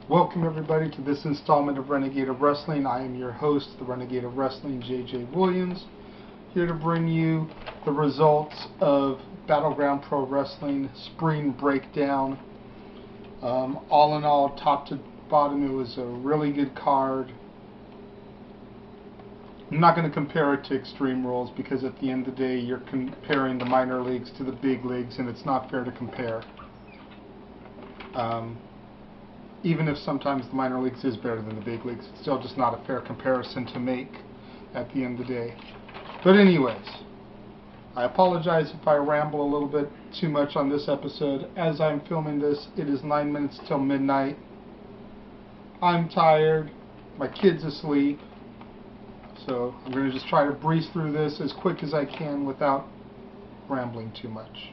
Welcome everybody to this installment of Renegade of Wrestling. I am your host, the Renegade of Wrestling, JJ Williams, here to bring you the results of Battleground Pro Wrestling Spring Breakdown. All in all, top to bottom, it was a really good card. I'm not going to compare it to Extreme Rules because at the end of the day, you're comparing the minor leagues to the big leagues, and it's not fair to compare. Even if sometimes the minor leagues is better than the big leagues, it's still just not a fair comparison to make at the end of the day. But anyways, I apologize if I ramble a little bit too much on this episode. As I'm filming this, it is 9 minutes till midnight. I'm tired, my kid's asleep, so I'm going to just try to breeze through this as quick as I can without rambling too much.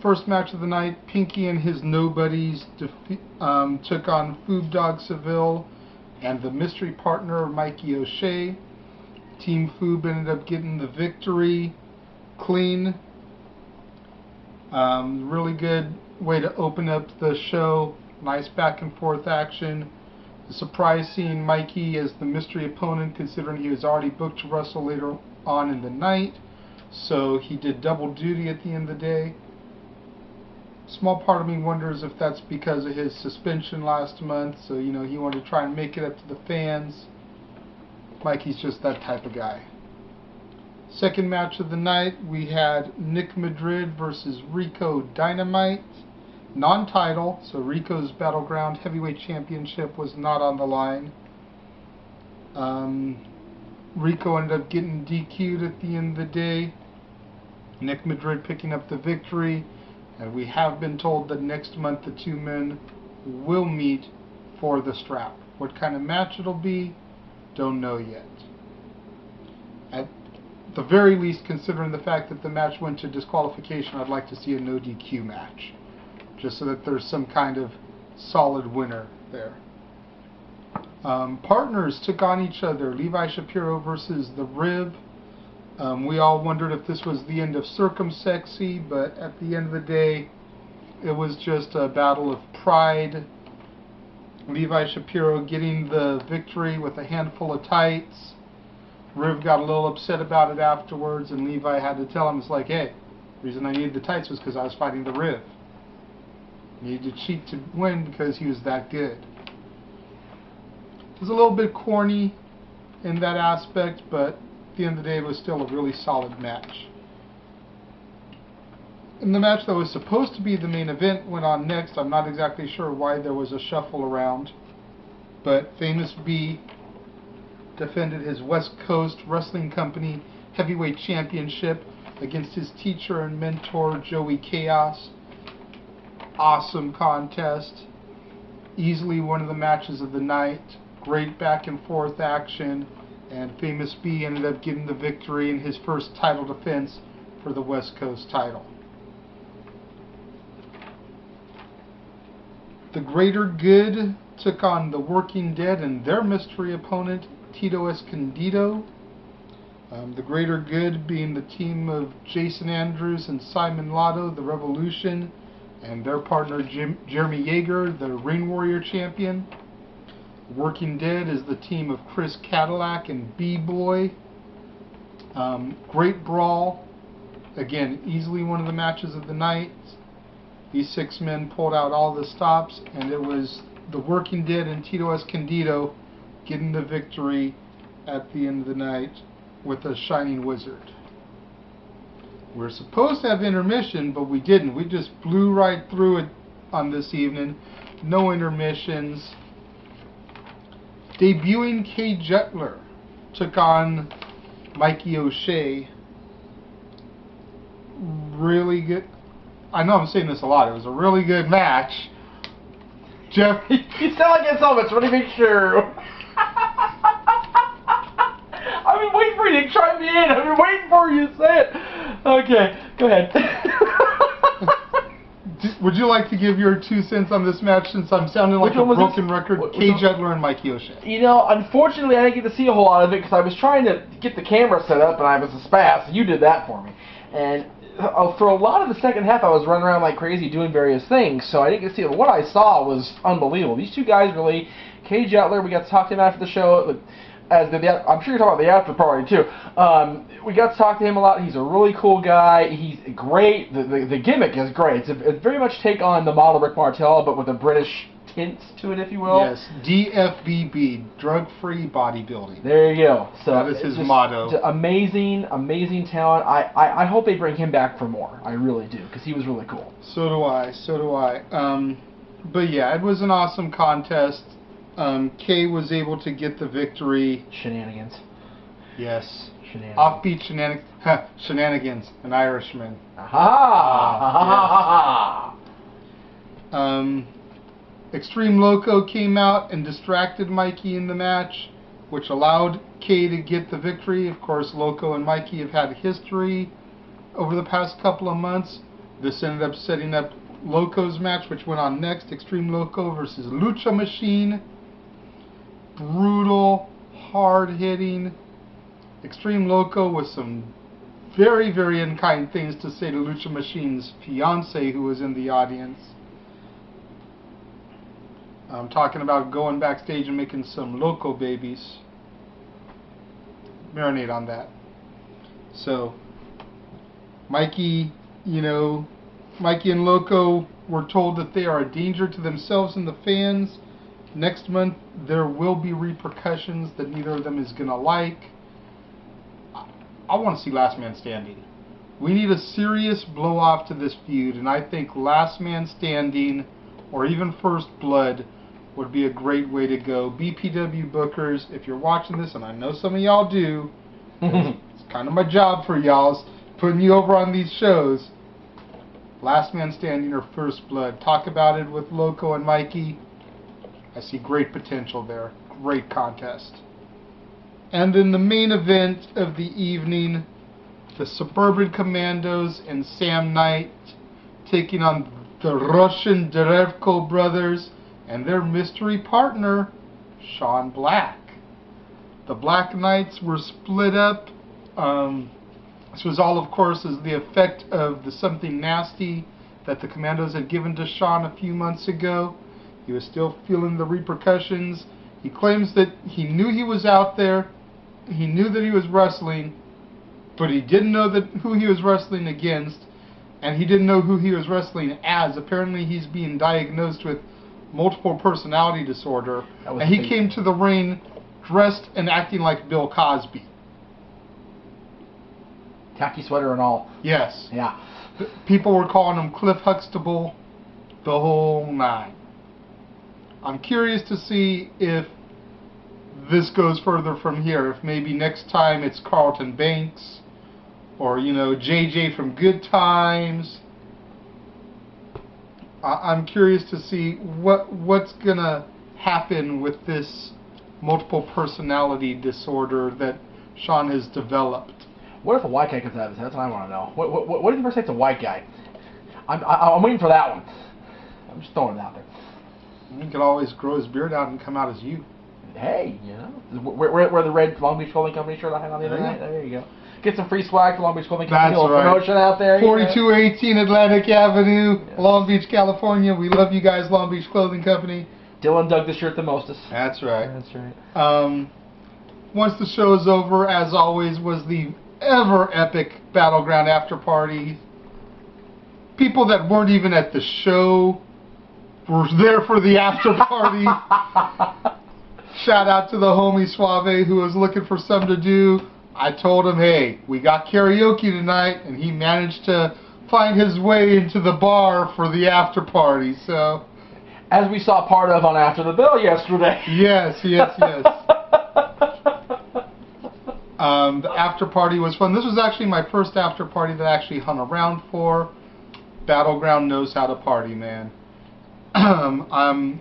First match of the night, Pinky and his nobodies took on Foob Dog Seville and the mystery partner Mikey O'Shea. Team Foob ended up getting the victory clean. Really good way to open up the show. Nice back and forth action. A surprise seeing Mikey as the mystery opponent, considering he was already booked to wrestle later on in the night. So he did double duty at the end of the day. Small part of me wonders if that's because of his suspension last month, so he wanted to try and make it up to the fans. Mikey's just that type of guy. Second match of the night, we had Nick Madrid versus Rico Dynamite. Non-title, so Rico's Battleground Heavyweight Championship was not on the line. Rico ended up getting DQ'd at the end of the day. Nick Madrid picking up the victory. And we have been told that next month the two men will meet for the strap. What kind of match it'll be, don't know yet. At the very least, considering the fact that the match went to disqualification, I'd like to see a no DQ match, just so that there's some kind of solid winner there. Partners took on each other. Levi Shapiro versus the Riv. We all wondered if this was the end of Circumsexy, but at the end of the day, it was just a battle of pride. Levi Shapiro getting the victory with a handful of tights. Riv got a little upset about it afterwards, and Levi had to tell him, it's like, hey, the reason I needed the tights was because I was fighting the Riv. He needed to cheat to win because he was that good. It was a little bit corny in that aspect, but at the end of the day, it was still a really solid match. And the match that was supposed to be the main event went on next. I'm not exactly sure why there was a shuffle around, but Famous B defended his West Coast Wrestling Company Heavyweight Championship against his teacher and mentor, Joey Chaos. Awesome contest. Easily one of the matches of the night. Great back and forth action. And Famous B ended up getting the victory in his first title defense for the West Coast title. The Greater Good took on the Working Dead and their mystery opponent, Tito Escondido. The Greater Good being the team of Jason Andrews and Simon Lotto, the Revolution, and their partner Jeremy Yeager, the Ring Warrior champion. Working Dead is the team of Chris Cadillac and B-Boy. Great brawl. Again, easily one of the matches of the night. These six men pulled out all the stops, and it was the Working Dead and Tito Escondido getting the victory at the end of the night with a Shining Wizard. We're supposed to have intermission, but we didn't. We just blew right through it on this evening. No intermissions. Debuting Kay Jetler took on Mikey O'Shea. Really good. I know I'm saying this a lot. It was a really good match. Jeff, you sound like yourself. It's really make sure. I've been waiting for you to chime me in. I've been waiting for you to say it. Okay, go ahead. Would you like to give your 2 cents on this match, since I'm sounding like a broken record? Kay Jetler and Mikey O'Shea. Unfortunately, I didn't get to see a whole lot of it because I was trying to get the camera set up and I was a spaz. So you did that for me. And for a lot of the second half, I was running around like crazy doing various things, so I didn't get to see it. But what I saw was unbelievable. These two guys really, Cage Outler, we got to talk to him after the show. I'm sure you're talking about the after party too. We got to talk to him a lot. He's a really cool guy. He's great. The gimmick is great. It's very much take on the model Rick Martel, but with a British tint to it, if you will. Yes, DFBB, drug-free bodybuilding. There you go. So that is his motto. Amazing talent. I hope they bring him back for more. I really do, because he was really cool. So do I. But yeah, it was an awesome contest. Kay was able to get the victory. Shenanigans. Yes. Shenanigans. Offbeat shenanigans. An Irishman. Aha! Yes. Extreme Loco came out and distracted Mikey in the match, which allowed Kay to get the victory. Of course, Loco and Mikey have had history over the past couple of months. This ended up setting up Loco's match, which went on next. Extreme Loco versus Lucha Machine. Brutal, hard-hitting. Extreme Loco with some very, very unkind things to say to Lucha Machine's fiance, who was in the audience. I'm talking about going backstage and making some Loco babies. Marinate on that. So, Mikey and Loco were told that they are a danger to themselves and the fans. Next month, there will be repercussions that neither of them is going to like. I want to see Last Man Standing. We need a serious blow-off to this feud, and I think Last Man Standing, or even First Blood, would be a great way to go. BPW bookers, if you're watching this, and I know some of y'all do, it's kind of my job for y'all, putting you over on these shows. Last Man Standing or First Blood. Talk about it with Loco and Mikey. I see great potential there. Great contest. And in the main event of the evening, the Suburban Commandos and Sam Knight taking on the Russian Derevko brothers and their mystery partner, Sean Black. The Black Knights were split up. This was all, of course, as the effect of the Something Nasty that the Commandos had given to Sean a few months ago. He was still feeling the repercussions. He claims that he knew he was out there. He knew that he was wrestling, but he didn't know who he was wrestling against, and he didn't know who he was wrestling as. Apparently, he's being diagnosed with multiple personality disorder, and he came to the ring dressed and acting like Bill Cosby. Khaki sweater and all. Yes. Yeah. People were calling him Cliff Huxtable, the whole nine. I'm curious to see if this goes further from here. If maybe next time it's Carlton Banks, or JJ from Good Times. I'm curious to see what's gonna happen with this multiple personality disorder that Sean has developed. What if a white guy comes out of this? That's what I want to know. What if the person takes a white guy? I'm waiting for that one. I'm just throwing it out there. He could always grow his beard out and come out as you. Hey, wear the red Long Beach Clothing Company shirt I had on the other night. There you go. Get some free swag for Long Beach Clothing Company. That's right. Promotion out there. 4218 Atlantic Avenue, yes. Long Beach, California. We love you guys, Long Beach Clothing Company. Dylan dug the shirt the mostest. That's right. That's right. Once the show is over, as always, was the ever epic Battleground after party. People that weren't even at the show were there for the after party. Shout out to the homie Suave who was looking for something to do. I told him, hey, we got karaoke tonight, and he managed to find his way into the bar for the after party. So, as we saw part of on After the Bell yesterday. Yes. The after party was fun. This was actually my first after party that I actually hung around for. Battleground knows how to party, man. I'm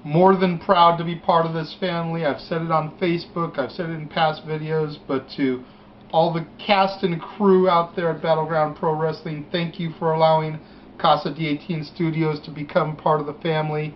more than proud to be part of this family. I've said it on Facebook, I've said it in past videos, but to all the cast and crew out there at Battleground Pro Wrestling, thank you for allowing Casa D18 Studios to become part of the family.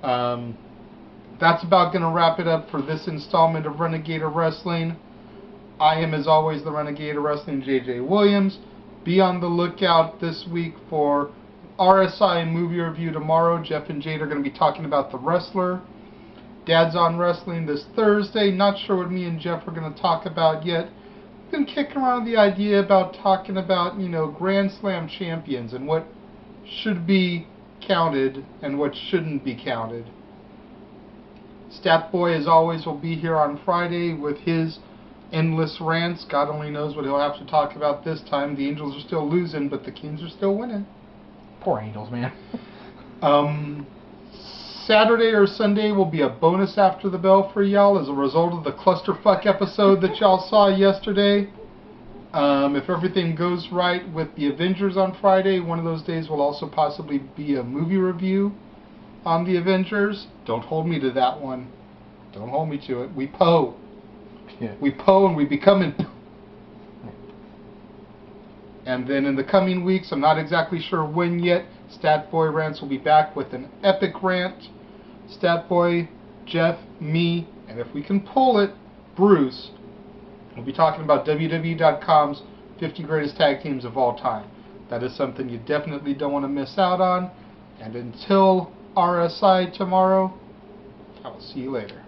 That's about going to wrap it up for this installment of Renegade of Wrestling. I am, as always, the Renegade of Wrestling, JJ Williams. Be on the lookout this week for RSI movie review tomorrow. Jeff and Jade are going to be talking about The Wrestler. Dad's on Wrestling this Thursday. Not sure what me and Jeff are going to talk about yet. Been kicking around the idea about talking about, Grand Slam champions and what should be counted and what shouldn't be counted. Stat Boy, as always, will be here on Friday with his endless rants. God only knows what he'll have to talk about this time. The Angels are still losing, but the Kings are still winning. Poor Angels, man. Saturday or Sunday will be a bonus after the bell for y'all as a result of the clusterfuck episode that y'all saw yesterday. If everything goes right with the Avengers on Friday, one of those days will also possibly be a movie review on the Avengers. Don't hold me to that one. Don't hold me to it. We Poe. Yeah. We Poe and we become. And then in the coming weeks, I'm not exactly sure when yet, Stat Boy Rants will be back with an epic rant. Stat Boy, Jeff, me, and if we can pull it, Bruce, we'll be talking about WWE.com's 50 greatest tag teams of all time. That is something you definitely don't want to miss out on. And until RSI tomorrow, I will see you later.